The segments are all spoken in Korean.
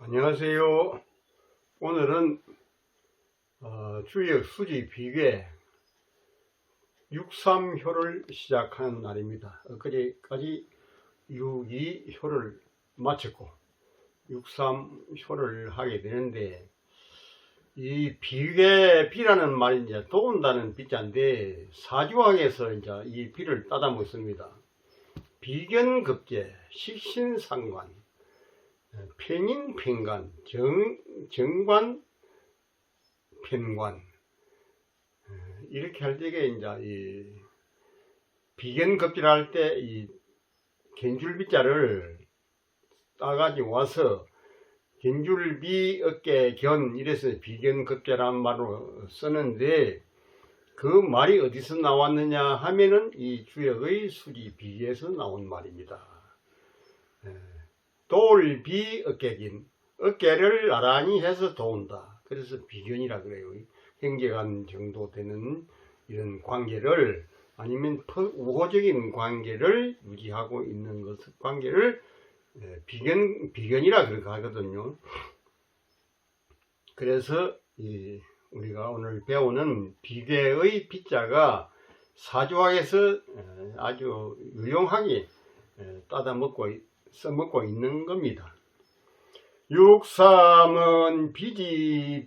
안녕하세요. 오늘은 주역 수지 비계 6.3효를 시작하는 날입니다. 엊그제까지 6.2효를 마쳤고 6.3효를 하게 되는데, 이 비계 비라는 말이 이제 도운다는 비자인데 사주학에서 이제 이 비를 따다 먹습니다. 비견급제, 식신상관, 편인편관, 정관, 편관, 이렇게 할 때에 이제 이 비견급제를 할 때 이 견줄비자를 따가지고 와서 견줄비 어깨 견 이래서 비견급제라는 말로 쓰는데, 그 말이 어디서 나왔느냐 하면은 이 주역의 수지 비에서 나온 말입니다. 돌비 어깨긴, 어깨를 나란히 해서 도운다. 그래서 비견이라 그래요. 형제간 정도 되는 이런 관계를, 아니면 우호적인 관계를 유지하고 있는 관계를 비견이라 그렇게 하거든요. 그래서 우리가 오늘 배우는 비계의 비자가 사주학에서 아주 유용하게 써먹고 있는 겁니다. 6.3은 비지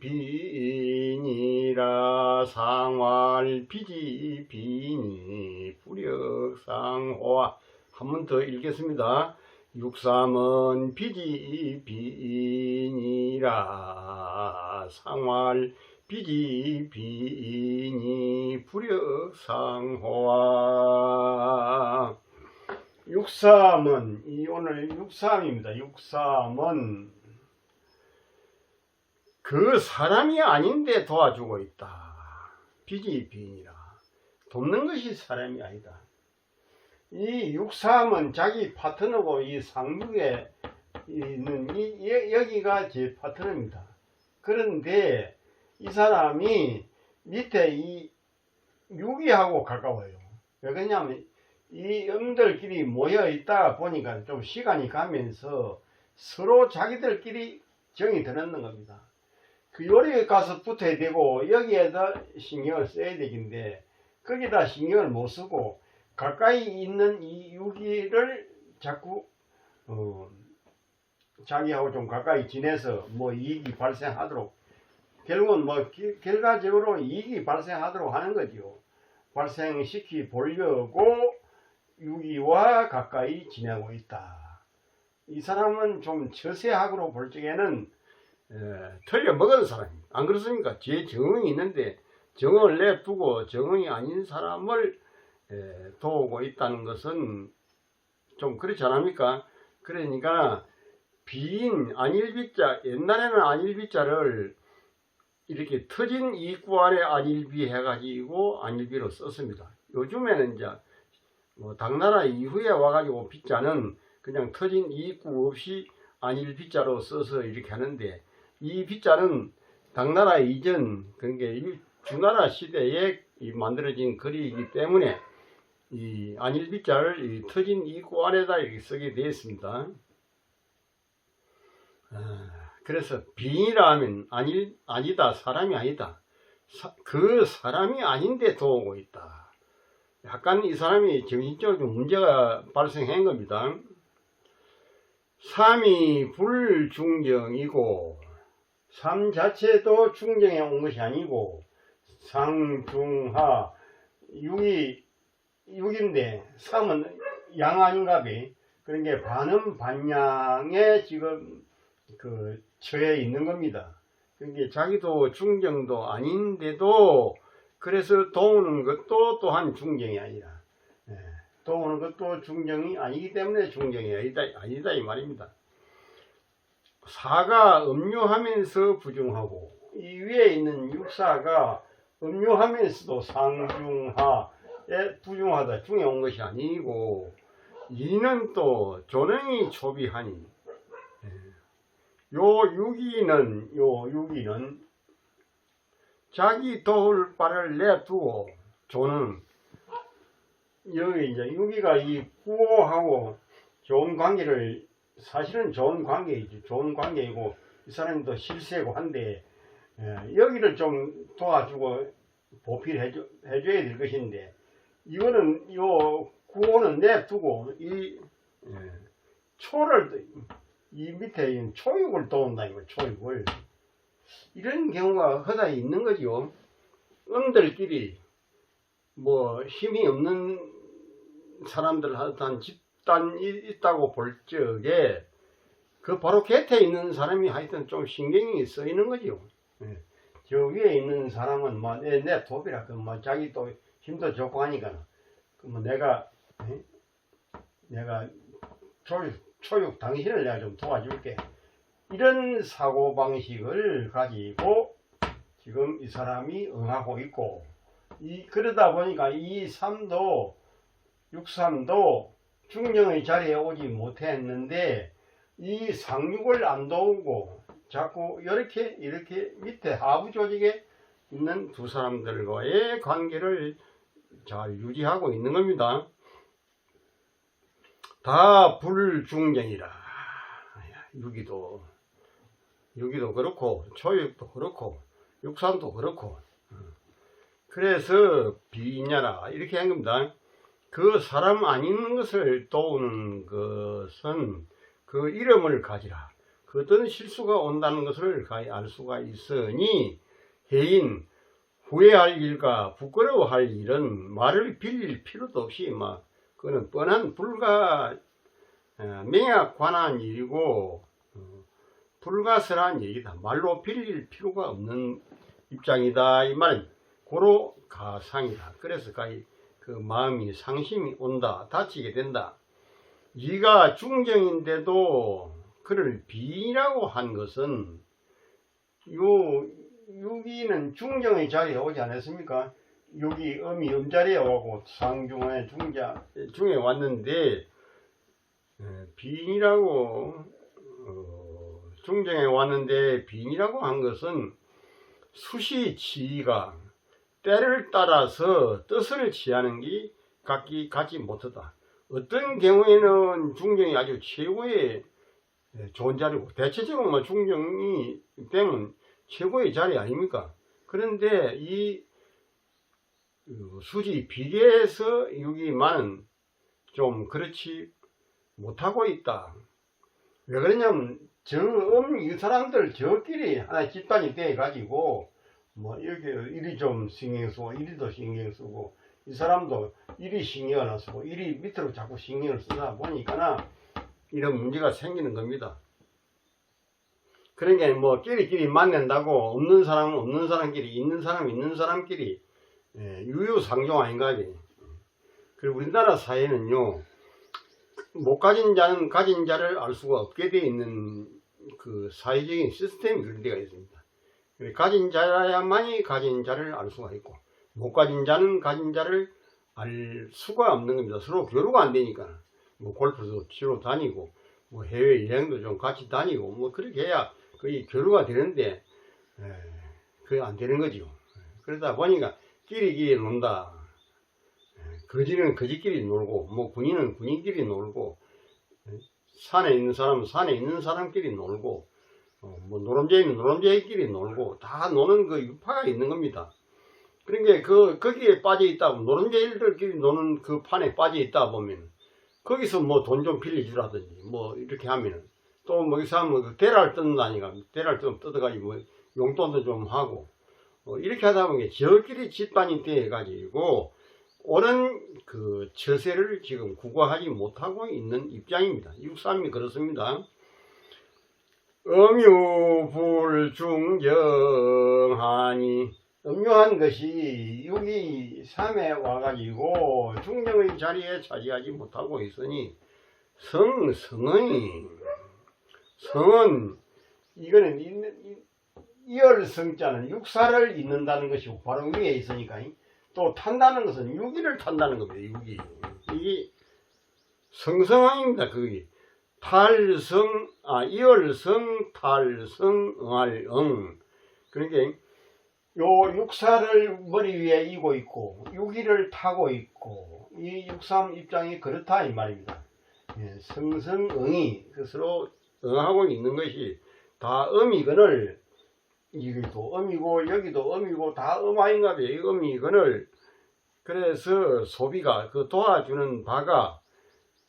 비니라 상활 비지 비니 불역상호와. 한 번 더 읽겠습니다. 6.3은 비지 비니라 상활 비지 비니 불역상호와. 6.3은 오늘 6.3입니다. 6.3은 그 사람이 아닌데 도와주고 있다. 빚이 비인이라. 돕는 것이 사람이 아니다. 이 6.3은 자기 파트너고, 이 상륙에 있는 여기가 제 파트너입니다. 그런데 이 사람이 밑에 이 6위하고 가까워요. 왜 그러냐면 이 영들끼리 모여 있다 보니까 좀 시간이 가면서 서로 자기들끼리 정이 드는 겁니다. 그 요리에 가서 붙어야 되고 여기에다 신경을 써야 되긴데, 거기다 신경을 못 쓰고 가까이 있는 이 유기를 자꾸 자기하고 좀 가까이 지내서 뭐 이익이 발생하도록, 결국은 뭐 결과적으로 이익이 발생하도록 하는 거죠. 발생시키 보려고 유기와 가까이 지내고 있다. 이 사람은 좀 처세학으로 볼 적에는 틀려 먹은 사람입니다. 안 그렇습니까? 제 정응이 있는데 정응을 내두고 정응이 아닌 사람을 도우고 있다는 것은 좀 그렇지 않습니까? 그러니까 비인, 안일비자, 옛날에는 안일비자를 이렇게 터진 이구 안에 안일비 해가지고 안일비로 썼습니다. 요즘에는 이제 당나라 이후에 와가지고 비자는 그냥 터진 이구 없이 안일비자로 써서 이렇게 하는데, 이 비자는 당나라 이전, 그러니까 주나라 시대에 만들어진 글이기 때문에 이 안일비자를 터진 이구 안에다 이렇게 쓰게 되었습니다. 그래서 비인이라 하면 아니다, 사람이 아니다. 그 사람이 아닌데 도우고 있다. 약간 이 사람이 정신적으로 좀 문제가 발생한 겁니다. 3이 불중정이고, 3 자체도 중정에 온 것이 아니고, 상중하, 6인데 3은 양 아닌가 비. 그러니까 반은 반양에 지금 처해 있는 겁니다. 그러니까 자기도 중정도 아닌데도, 그래서 도우는 것도 또한 중정이 아니라, 도우는 것도 중정이 아니기 때문에 중정이 아니다 이 말입니다. 4가 음유하면서 부중하고, 이 위에 있는 6사가 음유하면서도 상중하에 부중하다, 중에 온 것이 아니고, 2는 또 조능이 초비하니, 요 6위는 자기 도울 바를 내두고, 조는 여기 이제 6위가 이 구호하고 좋은 관계를 사실은 좋은 관계이지. 좋은 관계이고 이 사람도 실세고 한데 여기를 좀 도와주고 보필해줘야 될 것인데 이거는 요 구호는 내두고 이 초를 이 밑에 있는 초육을 도운다 이거 초육을 이런 경우가 허다히 있는 거죠. 음들끼리 뭐 힘이 없는 사람들 한 집단이 있다고 볼 적에 그 바로 곁에 있는 사람이 하여튼 좀 신경이 쓰이는 거죠. 저 위에 있는 사람은 뭐 내 도비라 그 뭐 자기 또 힘도 좋고 하니까 그 뭐 내가 초육 당신을 내가 좀 도와줄게 이런 사고 방식을 가지고 지금 이 사람이 응하고 있고 그러다 보니까 이 3도 6.3도 중정의 자리에 오지 못했는데 이 상륙을 안 도우고 자꾸 이렇게 밑에 하부 조직에 있는 두 사람들과의 관계를 잘 유지하고 있는 겁니다. 다 불중정이라. 유기도 그렇고 초육도 그렇고 6.3도 그렇고 그래서 비냐라 이렇게 한 겁니다. 그 사람 아닌 것을 도우는 것은 그 이름을 가지라. 그 어떤 실수가 온다는 것을 알 수가 있으니 해인 후회할 일과 부끄러워할 일은 말을 빌릴 필요도 없이 그거는 뻔한 명약관한 일이고 불가설한 얘기다. 말로 빌릴 필요가 없는 입장이다 이 말은 고로 가상이다. 그래서 그 마음이 상심이 온다. 다치게 된다. 네가 중정인데도 그를 비라고 한 것은 여기는 중정의 자리에 오지 않았습니까? 여기 음이 음자리에 오고 상중의 중에 왔는데 비인이라고 중정에 왔는데 비인이라고 한 것은 수시치가 때를 따라서 뜻을 취하는 게 갖지 못하다. 어떤 경우에는 중정이 아주 최고의 좋은 자리고 대체적으로 중정이 되면 최고의 자리 아닙니까? 그런데 이 수지 비계에서 여기만은 좀 그렇지 못하고 있다. 왜 그러냐면 이 사람들 저끼리 하나 집단이 돼 가지고 여기 이리 좀 신경 쓰고 이리도 신경 쓰고 이 사람도 이리 신경을 안 쓰고 이리 밑으로 자꾸 신경을 쓰다 보니까 이런 문제가 생기는 겁니다. 그러니까 끼리끼리 만난다고 없는 사람은 없는 사람끼리 있는 사람끼리 유유상종 아닌가 이게. 그리고 우리나라 사회는요 못 가진 자는 가진 자를 알 수가 없게 되어 있는 그 사회적인 시스템이 그런 데가 있습니다. 가진 자야만이 가진 자를 알 수가 있고 못 가진 자는 가진 자를 알 수가 없는 겁니다. 서로 교류가 안 되니까 골프도 치러 다니고 해외 여행도 좀 같이 다니고 그렇게 해야 거의 교류가 되는데 그게 안 되는 거죠. 그러다 보니까 끼리끼리 논다. 거지는 거지끼리 놀고 군인은 군인끼리 놀고 산에 있는 사람은 산에 있는 사람끼리 놀고 노름제이는 노름제이끼리 놀고 다 노는 그 유파가 있는 겁니다. 그러니까 거기에 빠져 있다 보면 노름제이들끼리 노는 그 판에 빠져 있다 보면 거기서 돈 좀 빌려주라든지 이렇게 하면은 또 이 사람은 대랄 뜯는다니까 대랄 뜯어가지고 용돈도 좀 하고 이렇게 하다 보면 저끼리 집단이 돼 가지고 옳은 그 처세를 지금 구가하지 못하고 있는 입장입니다. 6.3이 그렇습니다. 음유불중정하니 음유한 것이 여기 3에 와가지고 중정의 자리에 차지하지 못하고 있으니 성은 이거는 이열성자는 육사를 잇는다는 것이고 바로 위에 있으니까 또 탄다는 것은 유기를 탄다는 겁니다. 이게 성성왕입니다. 그게 이열성 탈성 응할응. 그러니까 요 육사를 머리 위에 이고 있고 유기를 타고 있고 이 6.3 입장이 그렇다 이 말입니다. 성성응이 스스로 응하고 있는 것이 다 음이건을, 여기도 음이고 여기도 음이고 다 음아인가 봐요. 이 음이건을. 그래서 소비가 그 도와주는 바가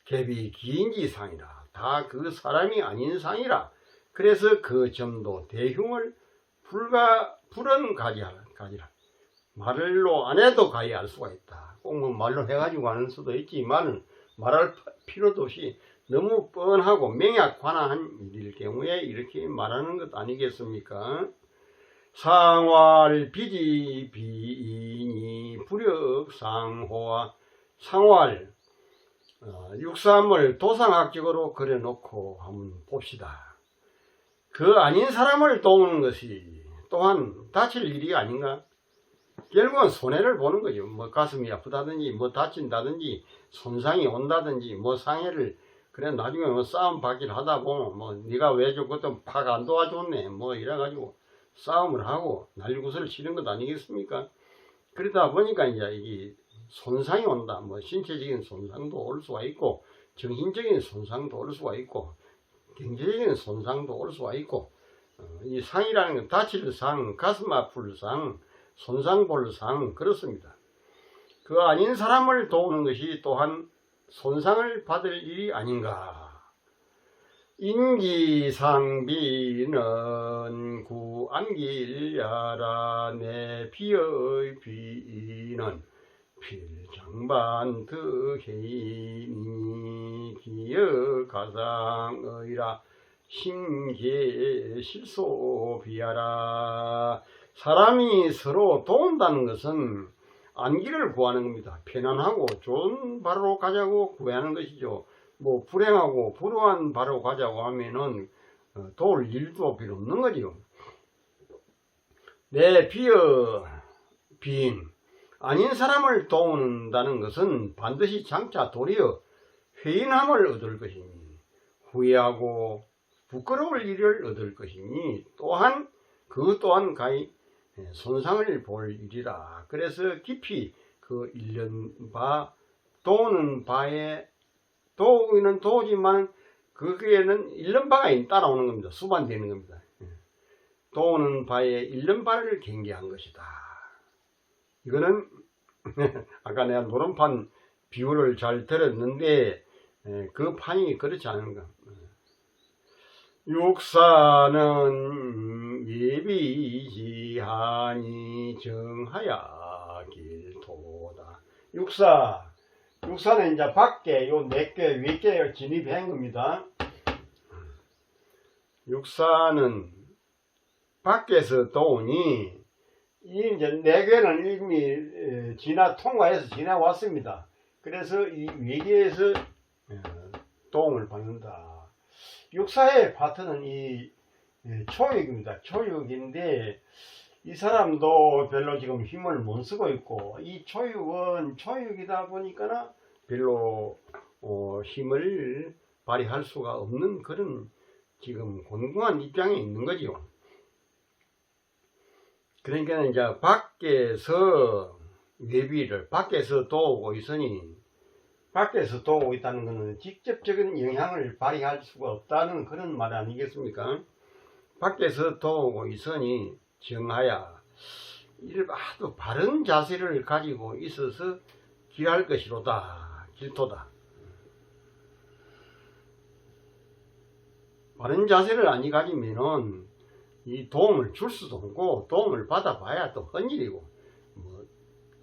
갭이 긴지 상이라, 다 그 사람이 아닌 상이라. 그래서 그 점도 대흉을 불은 가지라. 말로 안 해도 가히 알 수가 있다. 꼭 뭐 말로 해가지고 하는 수도 있지만 말할 필요도 없이 너무 뻔하고 명약관한 일일 경우에 이렇게 말하는 것 아니겠습니까? 상활 비지 비인이 불역상호와 상활, 육삼을 도상학적으로 그려놓고 한번 봅시다. 그 아닌 사람을 도우는 것이 또한 다칠 일이 아닌가? 결국은 손해를 보는 거죠. 뭐 가슴이 아프다든지 뭐 다친다든지 손상이 온다든지 뭐 상해를, 그래 나중에 뭐 싸움 받기를 하다 보면 뭐 네가 왜 저것도 팍 안 도와줬네 뭐 이래가지고 싸움을 하고 난리구슬을 치는 것 아니겠습니까? 그러다 보니까 이제 이게 손상이 온다. 뭐 신체적인 손상도 올 수가 있고 정신적인 손상도 올 수가 있고 경제적인 손상도 올 수가 있고, 이 상이라는 건 다칠 상, 가슴 아플 상, 손상 볼 상, 그렇습니다. 그 아닌 사람을 도우는 것이 또한 손상을 받을 일이 아닌가. 인기상비는 구안길야라 내 비의 비는 필장반 득해이니 기여가상의라 심계 실소비하라. 사람이 서로 도운다는 것은 안기를 구하는 겁니다. 편안하고 좋은 바로 가자고 구하는 것이죠. 뭐 불행하고 불우한 바로 가자고 하면은 도울 일도 필요 없는 거지요. 내 비어 빈 아닌 사람을 도운다는 것은 반드시 장차 도리어 회인함을 얻을 것이니, 후회하고 부끄러울 일을 얻을 것이니, 또한 그 또한 가히 손상을 볼 일이라. 그래서 깊이 그 일련 바 도우는 바에 도우는 도우지만 거기에는 일련 바가 따라오는 겁니다. 수반되는 겁니다. 도우는 바에 일련 바를 경계한 것이다. 이거는 아까 내가 노름판 비유를 잘 들었는데 그 판이 그렇지 않은가. 육사는 예비지하니 정하야 길토다. 육사는 이제 밖에 요 내께 위께 진입한 겁니다. 육사는 밖에서 도우니, 이 이제 내괴는 이미 통과해서 지나왔습니다. 그래서 이 외계에서 도움을 받는다. 육사의 파트는 이 초육입니다. 초육인데 이 사람도 별로 지금 힘을 못 쓰고 있고, 이 초육은 초육이다 보니까 별로 힘을 발휘할 수가 없는 그런 지금 곤궁한 입장에 있는 거죠. 그러니까 이제 밖에서 외비를 밖에서 도우고 있으니, 밖에서 도우고 있다는 것은 직접적인 영향을 발휘할 수가 없다는 그런 말 아니겠습니까? 밖에서 도우고 있으니 정하야, 이를 아주 바른 자세를 가지고 있어서 길할 것이로다. 길토다. 바른 자세를 안 가지면은 이 도움을 줄 수도 없고, 도움을 받아봐야 또 헛일이고, 뭐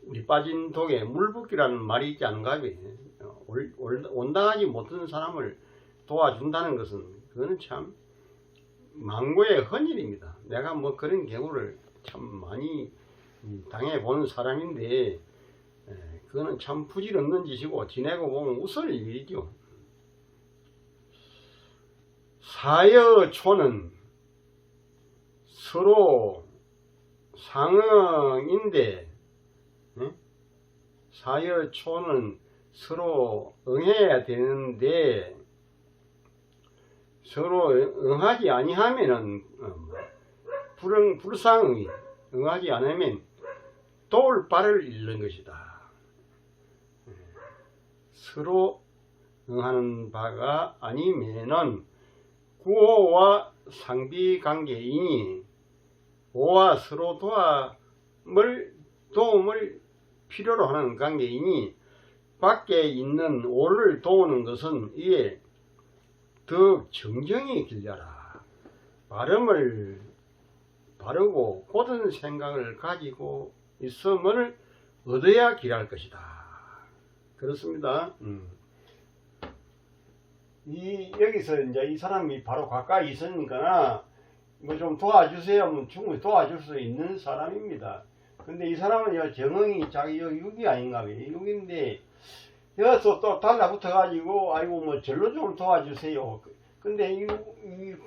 우리 빠진 독에 물 붓기라는 말이 있지 않은가? 온당하지 못한 사람을 도와준다는 것은 그거는 참 망고의 헛일입니다. 내가 뭐 그런 경우를 참 많이 당해본 사람인데, 그거는 참 부질없는 짓이고 지내고 보면 웃을 일이죠. 사여초는 서로 상응인데, 사여초는 서로 응해야 되는데, 서로 응하지 아니하면은 불상응이, 응하지 않으면 도울 바를 잃는 것이다. 서로 응하는 바가 아니면은 구호와 상비 관계이니 오와 서로 도움을 필요로 하는 관계이니 밖에 있는 오를 도우는 것은 이에 더욱 정정이 길려라. 발음을 바르고 고든 생각을 가지고 있음을 얻어야 길할 것이다. 그렇습니다. 여기서 이제 이 사람이 바로 가까이 있으니까 뭐 좀 도와주세요 하면 충분히 도와줄 수 있는 사람입니다. 근데 이 사람은 정응이 자기 육이 아닌가 봐요. 육인데 여기서 또 달라붙어 가지고 아이고 뭐 절로 좀 도와주세요. 근데 이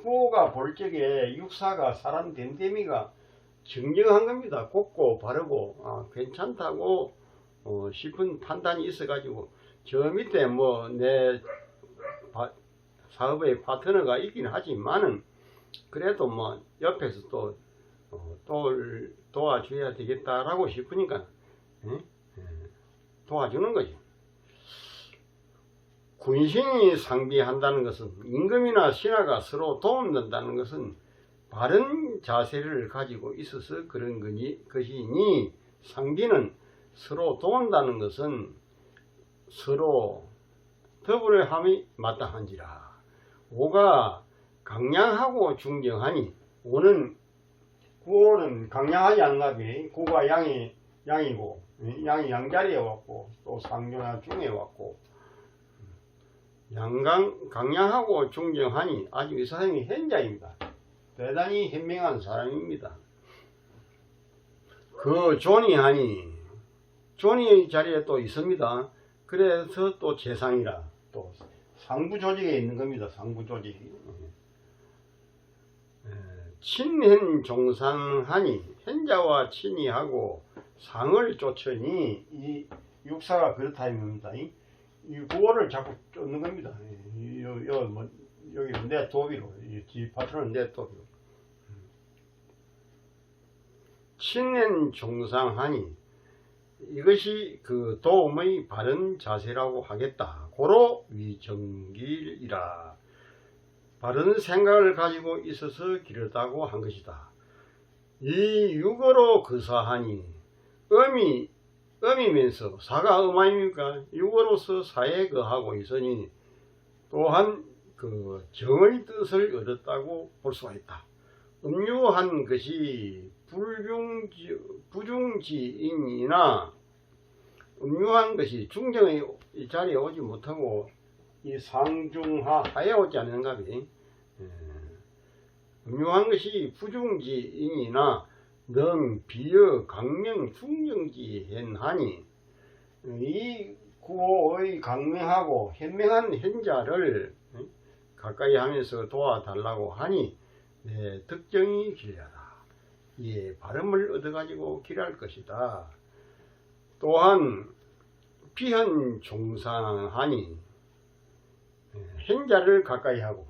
구호가 볼 적에 육사가 사람 됨됨이가 정정한 겁니다. 곱고 바르고 괜찮다고 싶은 판단이 있어 가지고 저 밑에 뭐 내 사업의 파트너가 있긴 하지만은 그래도 뭐 옆에서 또 도와줘야 되겠다라고 싶으니까 도와주는 거지. 군신이 상비한다는 것은 임금이나 신하가 서로 도움된다는 것은 바른 자세를 가지고 있어서 그런 것이니 상비는 서로 도운다는 것은 서로 더불어함이 마땅한지라. 오가 강량하고 중정하니 구호는 강량하지 않나 비 구가 양이고 양이 양자리에 왔고 또 상조나 중에 왔고 강량하고 중정하니 아주 이 사람이 현자입니다. 대단히 현명한 사람입니다. 그 존이하니 존이 자리에 또 있습니다. 그래서 또 재상이라 또 상부 조직에 있는 겁니다. 상부 조직이. 친현 종상하니 현자와 친이하고 상을 쫓으니 이 육사가 그렇다 입니다. 이 구호를 자꾸 쫓는 겁니다. 여기 내 도비로 이 파트너는 내 도비로. 친현 종상하니 이것이 그 도움의 바른 자세라고 하겠다. 고로 위정길이라. 바른 생각을 가지고 있어서 기르다고 한 것이다. 이 육어로 거사하니 음이면서 사가 음아입니까? 육어로서 사에 거하고 있으니 또한 그 정의 뜻을 얻었다고 볼 수가 있다. 음유한 것이 부중지인이나 음유한 것이 중정의 자리에 오지 못하고 이 상중하에 오지 않는가 비. 음유한 것이 부중지인이나 능 비여 강명 중정지현하니 이 구호의 강명하고 현명한 현자를 가까이 하면서 도와달라고 하니 내 덕정이 길려라. 이에 발음을 얻어가지고 길할 것이다. 또한 피현 종상하니 현자를 가까이 하고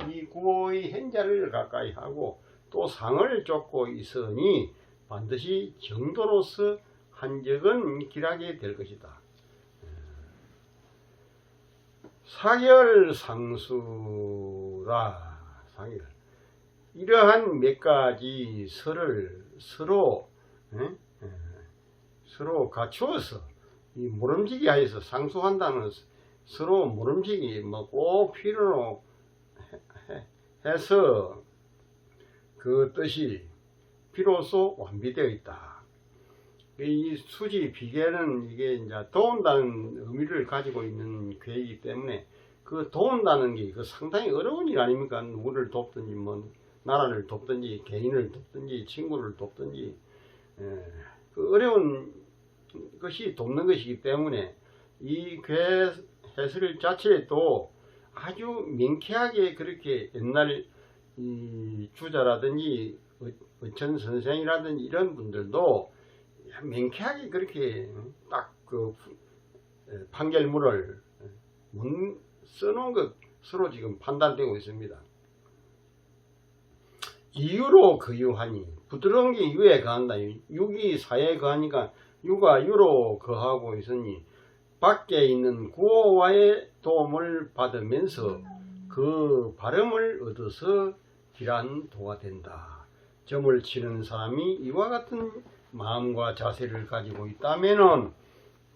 이 구호의 현자를 가까이 하고 또 상을 쫓고 있으니 반드시 정도로서 한적은 길하게 될 것이다. 사결상수라. 사결. 이러한 몇 가지 설을 서로 갖추어서 이 모름지기 하여서 상수한다는 서로 모름지기 뭐 꼭 필요로 해서 그 뜻이 비로소 완비되어 있다. 이 수지 비계는 이게 이제 도운다는 의미를 가지고 있는 괴이기 때문에 그 도운다는 게 그 상당히 어려운 일 아닙니까? 누구를 돕든지 뭐 나라를 돕든지 개인을 돕든지 친구를 돕든지 그 어려운 것이 돕는 것이기 때문에 이 괴 해설 자체도 아주 명쾌하게 그렇게 옛날 이 주자라든지 의천 선생이라든지 이런 분들도 명쾌하게 그렇게 딱 그 판결문을 써놓은 것으로 지금 판단되고 있습니다. 이유로 거유하니 부드러운 게 유에 거한다. 육이 사에 거하니까 유가 유로 거하고 있으니 밖에 있는 구호와의 도움을 받으면서 그 발음을 얻어서 기란도가 된다. 점을 치는 사람이 이와 같은 마음과 자세를 가지고 있다면은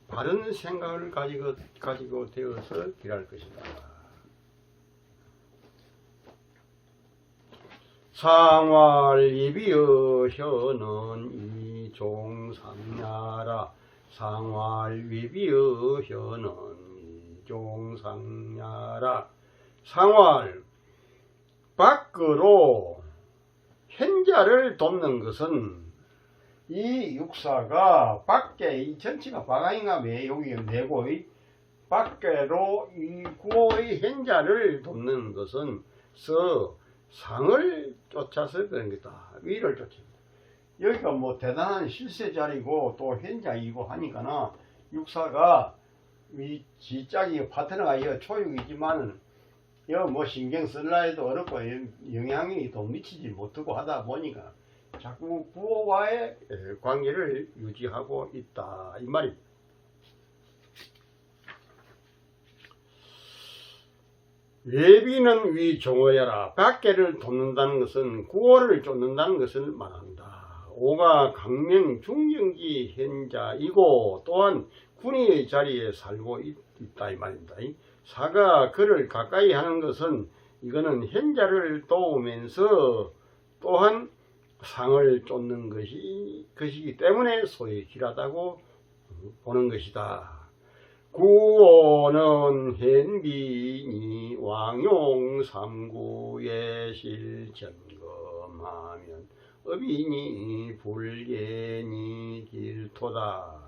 바른 생각을 가지고 되어서 길할 것이다. 상활위비여 혀는 이종상야라. 상활위비여 혀는 이종상야라. 상활, 밖으로 현자를 돕는 것은 이 육사가 밖에, 이 전체가 바가인가 왜 여기 내고 밖으로 이 구호의 현자를 돕는 것은 상을 쫓아서 그런 거다. 위를 쫓아. 여기가 뭐 대단한 실세 자리고 또 현자이고 하니까나 육사가 이 지짝이 파트너가 이 초육이지만은 여 뭐 신경 쓸라 해도 어렵고 영향이 또 미치지 못하고 하다 보니까 자꾸 구호와의 관계를 유지하고 있다 이 말입니다. 예비는 위종어야라. 밖에를 돕는다는 것은 구호를 쫓는다는 것을 말한다. 오가 강명 중경지 현자이고 또한 군의의 자리에 살고 있다 이 말입니다. 사가 그를 가까이 하는 것은 이거는 현자를 도우면서 또한 상을 쫓는 것이기 때문에 소위 길하다고 보는 것이다. 구호는 현비니 왕용 삼구에 실점검하면 업이니 불개니 길토다.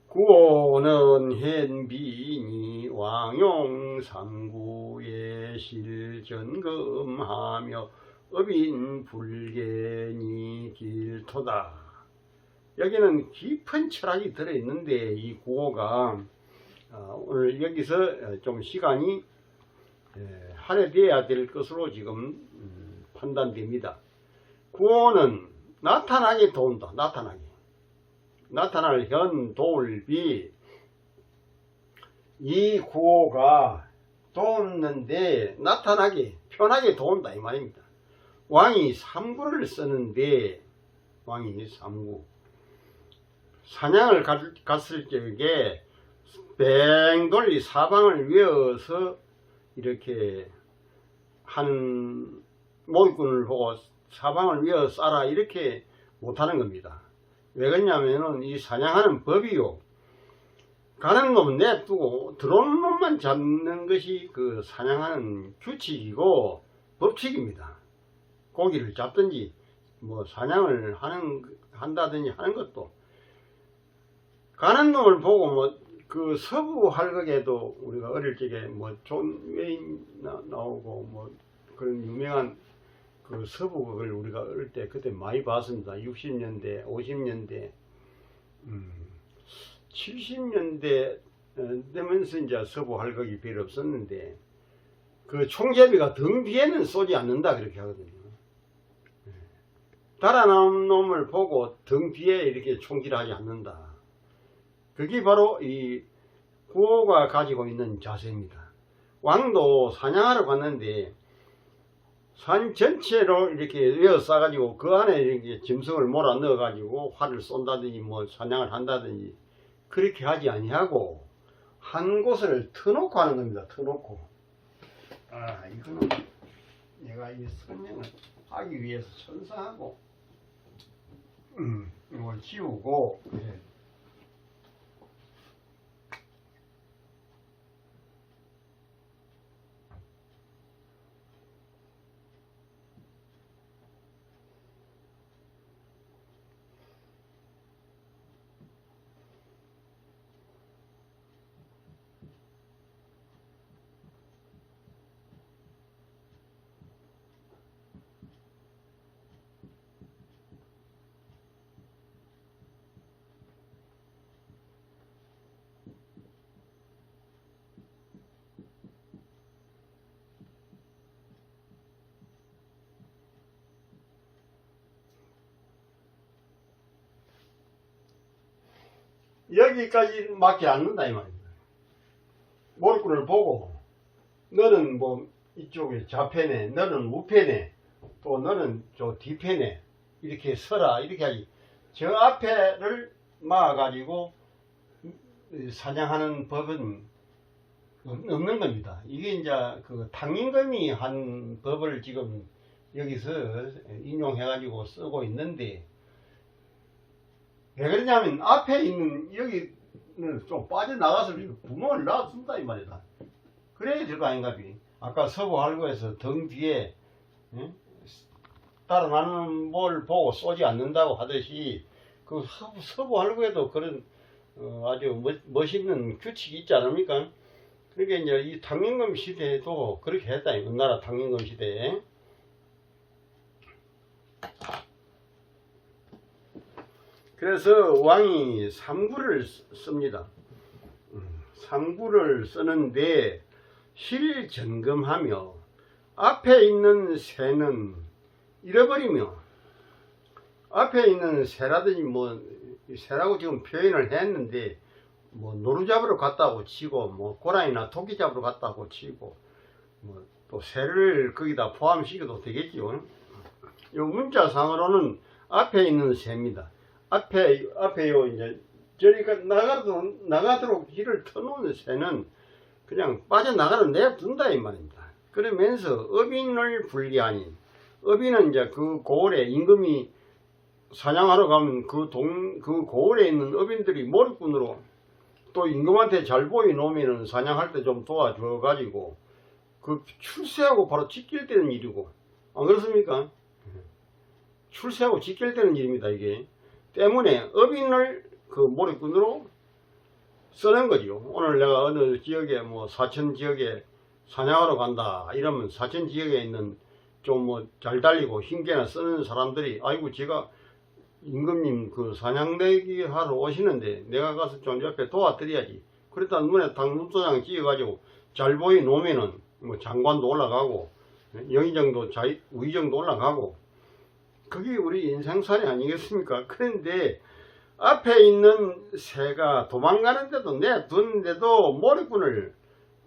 구호는 현비니 왕용 삼구에 실점검하며 업인 불개니 길토다. 여기는 깊은 철학이 들어있는데 이 구호가 오늘 여기서 좀 시간이 할애되어야 될 것으로 지금 판단됩니다. 구호는 나타나게 도운다. 나타날 현 도울비. 이 구호가 도우는데 나타나게 편하게 도운다 이 말입니다. 왕이 삼구를 쓰는데 왕이 삼구 사냥을 갔을 적에 뱅 돌리 사방을 외워서 이렇게 한 모기꾼을 보고 사방을 외워 쏴라 이렇게 못하는 겁니다. 왜 그러냐면은 이 사냥하는 법이요, 가는 놈 냅두고 들어오는 놈만 잡는 것이 그 사냥하는 규칙이고 법칙입니다. 고기를 잡든지 뭐 사냥을 한다든지 하는 것도 가는 놈을 보고 뭐 그 서부 할극에도 우리가 어릴 적에 뭐 존 웨인 나오고 뭐 그런 유명한 그 서부극을 우리가 어릴 때 그때 많이 봤습니다. 60년대, 50년대, 70년대 되면서 이제 서부 할극이 별로 없었는데 그 총제비가 등 뒤에는 쏘지 않는다 그렇게 하거든요. 달아나온 놈을 보고 등 뒤에 이렇게 총질하지 않는다. 그게 바로 이 구호가 가지고 있는 자세입니다. 왕도 사냥하러 갔는데 산 전체로 이렇게 에워싸가지고 그 안에 이렇게 짐승을 몰아 넣어가지고 활을 쏜다든지 뭐 사냥을 한다든지 그렇게 하지 아니하고 한 곳을 터놓고 하는 겁니다. 터놓고. 이거는 내가 이 설명을 하기 위해서 천사하고 이걸 지우고 여기까지 맞지 않는다 이 말입니다. 몰입꾼을 보고 너는 뭐 이쪽에 좌편에, 너는 우편에, 또 너는 저 뒤편에 이렇게 서라 이렇게 하지. 저 앞에를 막아가지고 사냥하는 법은 없는 겁니다. 이게 이제 그 탕임금이 한 법을 지금 여기서 인용해가지고 쓰고 있는데, 왜 그러냐면 앞에 있는 여기는 좀 빠져나가서 구멍을 놔둔다 이 말이다. 그래야 될 거 아닌가 비. 아까 서부할구에서 등 뒤에 따라나는 뭘 보고 쏘지 않는다고 하듯이 그 서부할구에도 그런 아주 멋있는 규칙이 있지 않습니까? 그러니까 이제 이 탕임금 시대에도 그렇게 했다. 은나라 탕임금 시대에. 그래서 왕이 삼구를 씁니다. 삼구를 쓰는데 실점검하며 앞에 있는 새는 잃어버리며, 앞에 있는 새라든지 뭐 새라고 지금 표현을 했는데 뭐 노루 잡으러 갔다고 치고 뭐 고라니나 토끼 잡으러 갔다고 치고 뭐 또 새를 거기다 포함시켜도 되겠지요. 요 문자상으로는 앞에 있는 새입니다. 앞에요 이제 저리 나가도록 길을 터놓은 새는 그냥 빠져나가는 내둔다 이 말입니다. 그러면서 업인을 분리하니, 업인은 이제 그 고을에 임금이 사냥하러 가면 그 고을에 있는 업인들이 몰입꾼으로 또 임금한테 잘 보이 놓으면 사냥할 때 좀 도와줘 가지고 그 출세하고 바로 직결되는 일이고, 안 그렇습니까? 출세하고 직결되는 일입니다. 이게 때문에 업인을 그 몰입꾼으로 쓰는 거죠. 오늘 내가 어느 지역에 뭐 사천 지역에 사냥하러 간다 이러면 사천 지역에 있는 좀 뭐 잘 달리고 힘께나 쓰는 사람들이 아이고 제가 임금님 그 사냥내기 하러 오시는데 내가 가서 좀 옆에 도와드려야지. 그랬다 눈에 딱 눈도장 찍어가지고 잘 보이 놓으면은 뭐 장관도 올라가고 영의정도 우의정도 올라가고 그게 우리 인생살이 아니겠습니까? 그런데 앞에 있는 새가 도망가는데도 내두는데도 몰입꾼을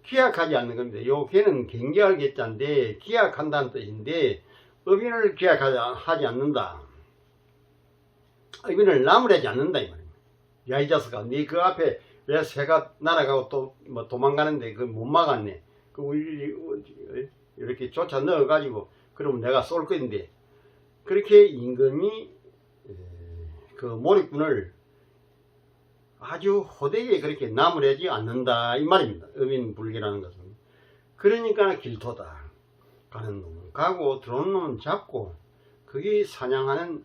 기약하지 않는 겁니다. 요 개는 경계할 개자인데 기약한다는 뜻인데 업인을 기약하지 않는다. 업인을 나무라지 않는다 이 말입니다. 야 이 자식아, 네 그 앞에 왜 새가 날아가고 또 뭐 도망가는데 그 못 막았네. 그 이렇게 쫓아 넣어 가지고 그러면 내가 쏠 건데, 그렇게 임금이 그 몰입꾼을 아주 호되게 그렇게 나무라지 않는다 이 말입니다. 업인불기라는 것은. 그러니까 길토다. 가는 놈은 가고 들어오는 놈은 잡고, 그게 사냥하는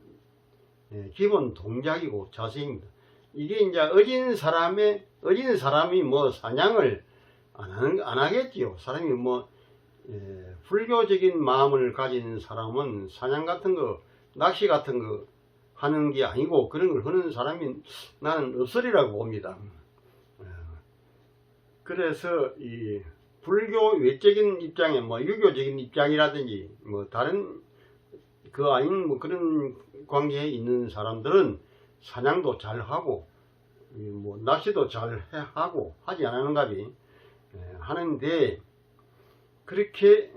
기본 동작이고 자세입니다. 이게 이제 어진 사람이 뭐 사냥을 안 하겠지요. 사람이 뭐 불교적인 마음을 가진 사람은 사냥 같은 거, 낚시 같은 거 하는 게 아니고 그런 걸 하는 사람이 나는 없으리라고 봅니다. 그래서 이 불교 외적인 입장에 뭐 유교적인 입장이라든지 뭐 다른 그 아닌 뭐 그런 관계에 있는 사람들은 사냥도 잘 하고 뭐 낚시도 잘 하고 하지 않는가비 하는데, 그렇게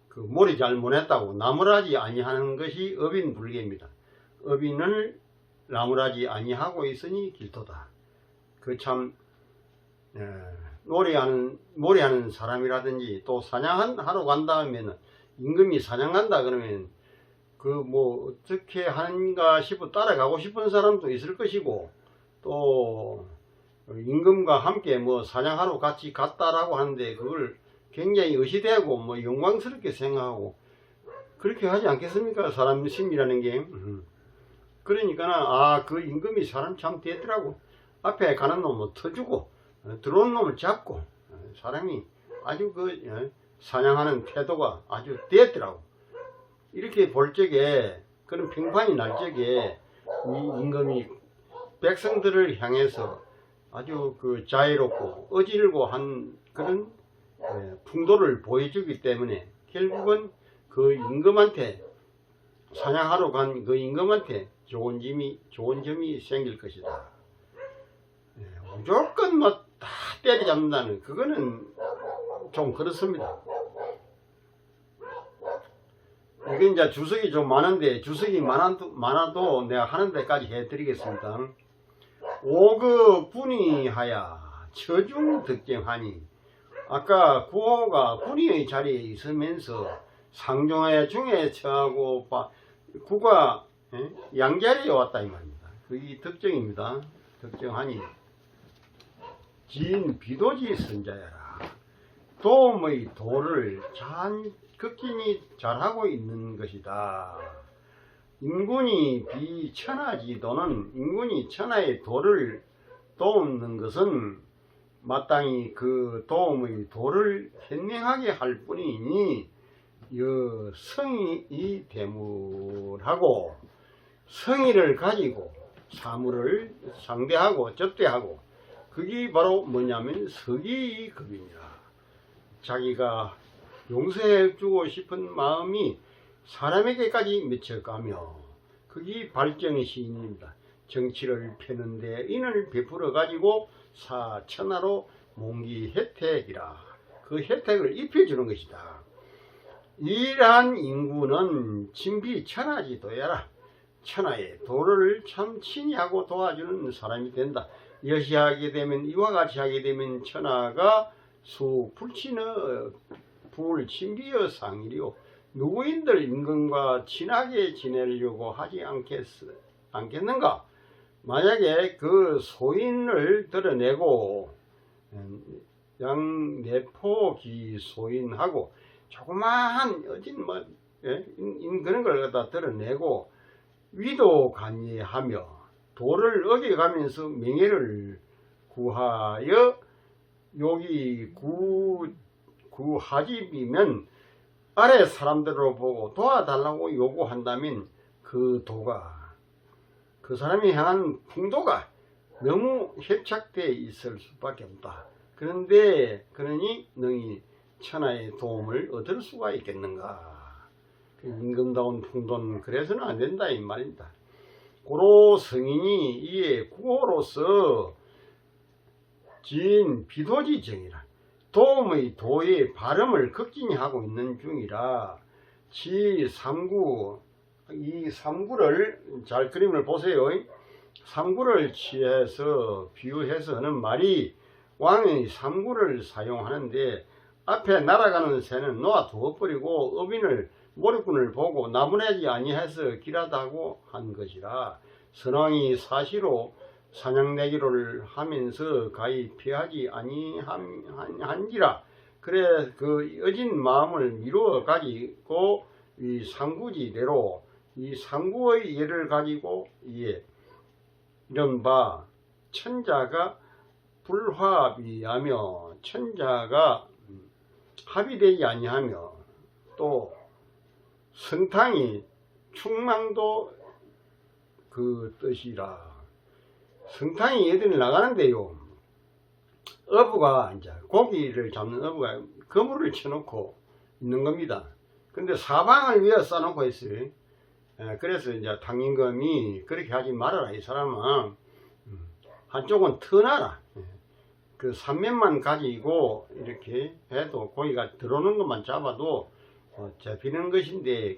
그 몰이 잘 못했다고 나무라지 아니하는 것이 업인불계입니다. 업인을 나무라지 아니하고 있으니 길토다. 그 참 놀이하는 사람이라든지 또 사냥하러 간다 하면은 임금이 사냥한다 그러면 그 뭐 어떻게 하는가 싶어 따라가고 싶은 사람도 있을 것이고, 또 임금과 함께 뭐 사냥하러 같이 갔다라고 하는데 그걸 굉장히 의시되고 뭐 영광스럽게 생각하고 그렇게 하지 않겠습니까? 사람 심이라는 게. 그러니까 그 임금이 사람 참 됐더라고. 앞에 가는 놈은 터주고 들어오는 놈을 잡고 사람이 아주 그 사냥하는 태도가 아주 됐더라고. 이렇게 볼 적에, 그런 평판이 날 적에 이 임금이 백성들을 향해서 아주 그 자애롭고 어질고 한 그런 풍도를 보여주기 때문에 결국은 그 임금한테, 사냥하러 간 그 임금한테 좋은 점이 생길 것이다. 무조건 뭐 다 때려잡는다는 그거는 좀 그렇습니다. 이게 이제 주석이 좀 많은데 주석이 많아도 내가 하는 데까지 해드리겠습니다. 오그 분이하야 처중 득정하니 아까 구호가 분이의 자리에 있으면서 상중하에 중에 처하고 구가 양자리에 왔다 이 말입니다. 그게 득정입니다. 득정하니 진 비도지 선자야라. 도움의 도를 극진히 잘하고 있는 것이다. 인군이 비천하지도는 인군이 천하의 도를 도우는 것은 마땅히 그 도움의 도를 현명하게 할 뿐이니 성의이 대물하고 성의를 가지고 사물을 상대하고 접대하고 그게 바로 뭐냐면 서기급이니라. 자기가 용서해주고 싶은 마음이 사람에게까지 미쳐가며 그게 발정의 시인입니다. 정치를 펴는데 인을 베풀어 가지고 사천하로 몽기 혜택이라. 그 혜택을 입혀주는 것이다. 이러한 인구는 진비 천하지도야라. 천하의 도를 참 친히 하고 도와주는 사람이 된다. 여시하게 되면 이와 같이 하게 되면 천하가 수불친어 불친비어 상일이요. 누구인들 임금과 친하게 지내려고 하지 않겠는가? 만약에 그 소인을 드러내고 양내포기 소인하고 조그마한 어진 그런 걸 갖다 드러내고 위도 간예하며 도를 어겨가면서 명예를 구하여 여기 구하집이면 아래 사람들을 보고 도와달라고 요구한다면 그 도가 그 사람이 향한 풍도가 너무 협착되어 있을 수밖에 없다. 그러니 너희 천하의 도움을 얻을 수가 있겠는가? 임금다운 풍도는 그래서는 안 된다 이 말입니다. 고로 성인이 이에 구호로서 지은 비도지정이라. 도움의 도의 발음을 극진히 하고 있는 중이라. 지3구 이 3구를 잘 그림을 보세요. 3구를 취해서 비유해서 하는 말이 왕의 3구를 사용하는데 앞에 날아가는 새는 놓아두어버리고 어빈을 모리꾼을 보고 나무내지 아니해서 길하다고 한 것이라. 선왕이 사시로 사냥내기를 하면서 가히 피하지 아니한지라. 그래 그 어진 마음을 미루어 가지고 이 상구지대로 이 상구의 예를 가지고 이른바 천자가 불화비하며 천자가 합의되지 아니하며 또 성탕이 충망도 그 뜻이라. 성탕이 어디를 나가는데요. 어부가 이제 고기를 잡는 어부가 그물을 쳐놓고 있는 겁니다. 근데 사방을 위에 써놓고 있어요. 그래서 이제 탕임금이 그렇게 하지 말아라. 이 사람은 한쪽은 터놔라. 그 삼면만 가지고 이렇게 해도 고기가 들어오는 것만 잡아도 잡히는 것인데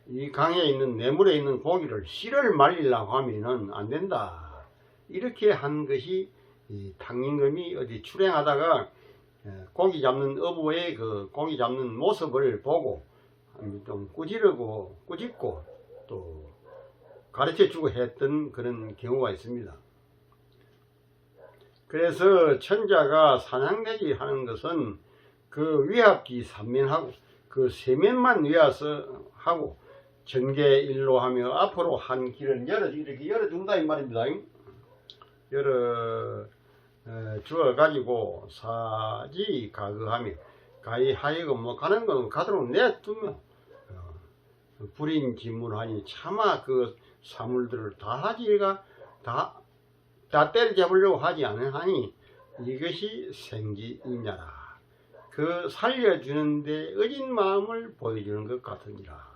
이 강에 있는 내물에 있는 고기를 씨를 말리려고 하면은 안 된다. 이렇게 한 것이 이 탕임금이 어디 출행하다가 고기 잡는 어부의 그 고기 잡는 모습을 보고 좀 꾸짖고 또 가르쳐주고 했던 그런 경우가 있습니다. 그래서 천자가 사냥내기 하는 것은 그 위압기 삼면하고 그 세면만 위해서 하고 전개일로 하며 앞으로 한 길을 이렇게 열어준다 이 말입니다. 주어 가지고 사지 가거하며 가히 하여금 뭐 가는 건 가도록 내두며 불인 진물하니 차마 그 사물들을 다 때려잡으려고 하지 않으하니 이것이 생기이냐라. 그 살려주는데 어진 마음을 보여주는 것 같으니라.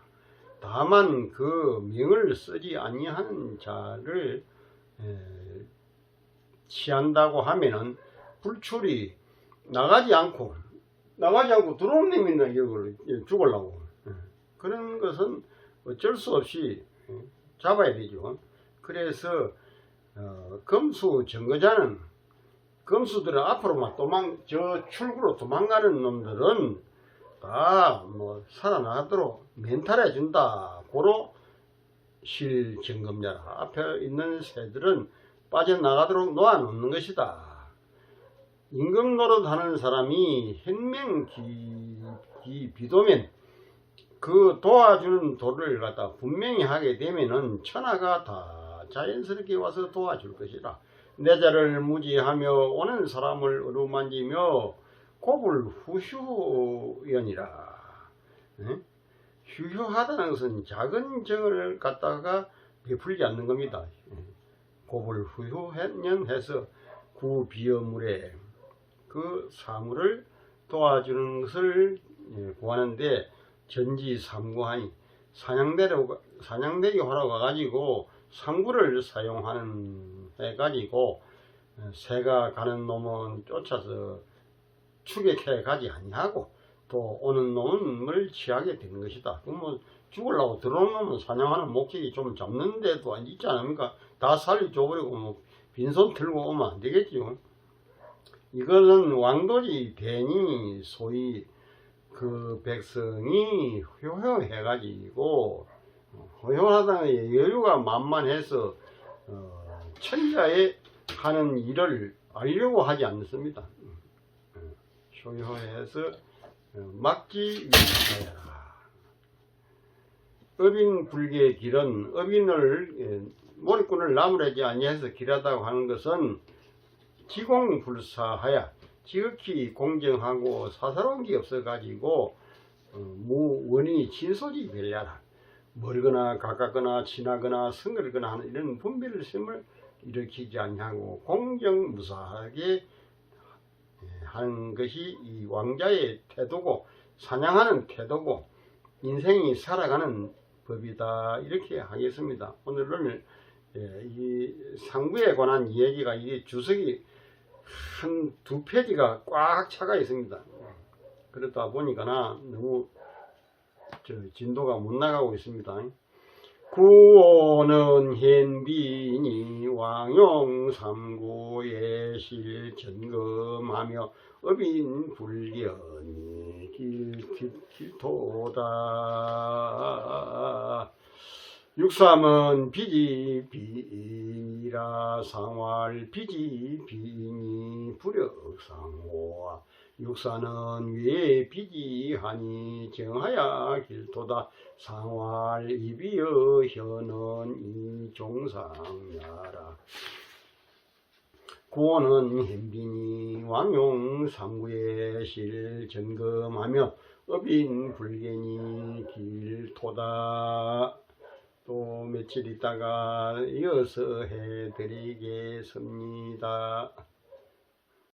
다만 그 명을 쓰지 아니하는 자를 취한다고 하면은 불출이 나가지 않고 들어온 놈이 있나 이걸 죽으려고. 그런 것은 어쩔 수 없이 잡아야 되죠. 그래서 검수 정거자는 검수들은 앞으로만 저 출구로 도망가는 놈들은 다 뭐 살아나도록 멘탈해 준다. 고로 실점검자라. 앞에 있는 새들은 빠져나가도록 놓아놓는 것이다. 임금 노릇하는 사람이 행명비도면 그 도와주는 도를 갖다 분명히 하게 되면은 천하가 다 자연스럽게 와서 도와줄 것이라. 내 자를 무지하며 오는 사람을 어루만지며 고불후휴연이라. 휴휴하다는 것은 작은 정을 갖다가 베풀지 않는 겁니다. 고불후휴연해서 구비어물에 그 사물을 도와주는 것을 구하는데 전지삼구하니 사냥대기 하러 가가지고 상구를 사용하는 해가지고 새가 가는 놈은 쫓아서 추격해 가지 아니하고 또 오는 놈을 취하게 되는 것이다. 그러면 죽으려고 들어오는 놈은 사냥하는 목적이 좀 잡는 데도 있지 않습니까? 다 살리 줘버리고 뭐 빈손 들고 오면 안 되겠죠. 이거는 왕도지 대니 소위 그 백성이 효효해가지고 효효하다는 여유가 만만해서 천자에 하는 일을 알려고 하지 않습니다. 효효해서 막지 위하여라. 업인불개의 길은 업인을 몰입꾼을 나무라지 아니해서 길하다고 하는 것은 지공불사하여 지극히 공정하고 사사로운 게 없어가지고 무원인이 진소지 별야라. 멀거나 가깝거나 친하거나 성거거나 하는 이런 분별심을 일으키지 아니하고 공정무사하게 하는 것이 이 왕자의 태도고 사냥하는 태도고 인생이 살아가는 법이다. 이렇게 하겠습니다. 오늘은 이 상부에 관한 이야기가 이게 주석이 한 2페이지가 꽉 차가 있습니다. 그러다 보니까 너무 진도가 못 나가고 있습니다. 구호는 현빈이 왕용 삼구의 실점검하며 업인불견이 길토다. 육삼은 비지비니라 상활 비지비니 불역상호와 육사는 위에 비지하니 정하야 길토다. 상활 이비여 현은 이종상야라. 구호는 현빈이 왕용 삼구의 실점검하며 업인불견이 길토다. 또 며칠 있다가 이어서 해드리겠습니다.